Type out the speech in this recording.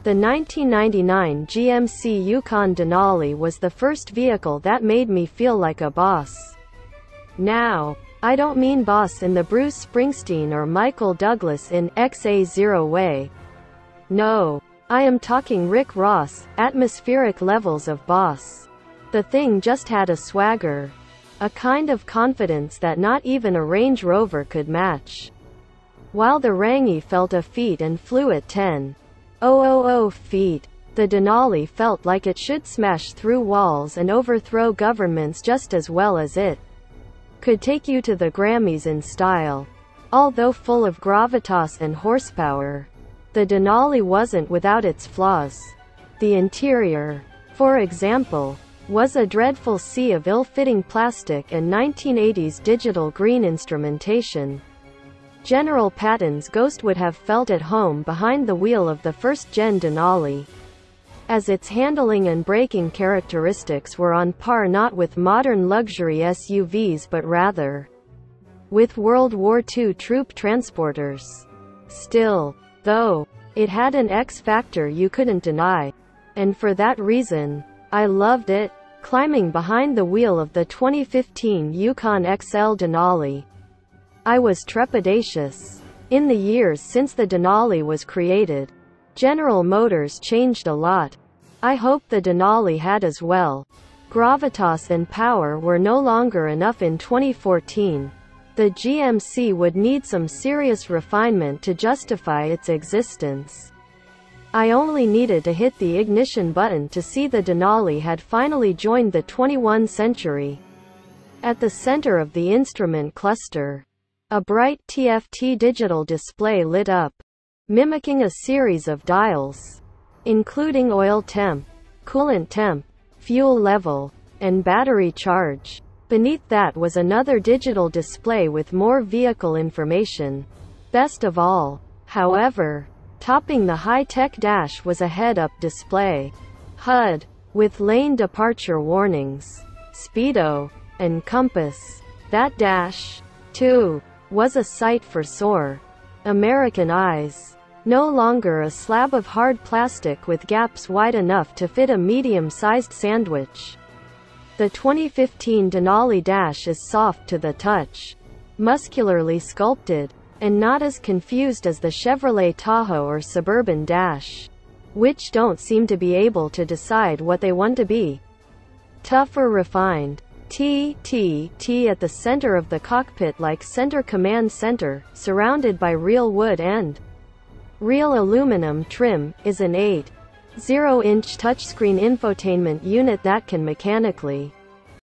The 1999 GMC Yukon Denali was the first vehicle that made me feel like a boss. Now, I don't mean boss in the Bruce Springsteen or Michael Douglas in XA0 way. No, I am talking Rick Ross, atmospheric levels of boss. The thing just had a swagger. A kind of confidence that not even a Range Rover could match. While the Rangy felt a feat and flew at 10,000 feet, the Denali felt like it should smash through walls and overthrow governments just as well as it could take you to the Grammys in style. Although full of gravitas and horsepower, the Denali wasn't without its flaws. The interior, for example, was a dreadful sea of ill-fitting plastic and 1980s digital green instrumentation. General Patton's ghost would have felt at home behind the wheel of the first-gen Denali, as its handling and braking characteristics were on par not with modern luxury SUVs but rather with World War II troop transporters. Still, though, it had an X-factor you couldn't deny, and for that reason, I loved it. Climbing behind the wheel of the 2015 Yukon XL Denali, I was trepidatious. In the years since the Denali was created, General Motors changed a lot. I hope the Denali had as well. Gravitas and power were no longer enough in 2014. The GMC would need some serious refinement to justify its existence. I only needed to hit the ignition button to see the Denali had finally joined the 21st century. At the center of the instrument cluster, a bright TFT digital display lit up, mimicking a series of dials, including oil temp, coolant temp, fuel level, and battery charge. Beneath that was another digital display with more vehicle information. Best of all, however, topping the high-tech dash was a head-up display. HUD, with lane departure warnings, speedo, and compass. That dash, too, was a sight for sore American eyes. No longer a slab of hard plastic with gaps wide enough to fit a medium-sized sandwich. The 2015 Denali dash is soft to the touch, muscularly sculpted, and not as confused as the Chevrolet Tahoe or Suburban dash, which don't seem to be able to decide what they want to be, tough or refined. T at the center of the cockpit like center command center, surrounded by real wood and real aluminum trim, is an 8.0-inch touchscreen infotainment unit that can mechanically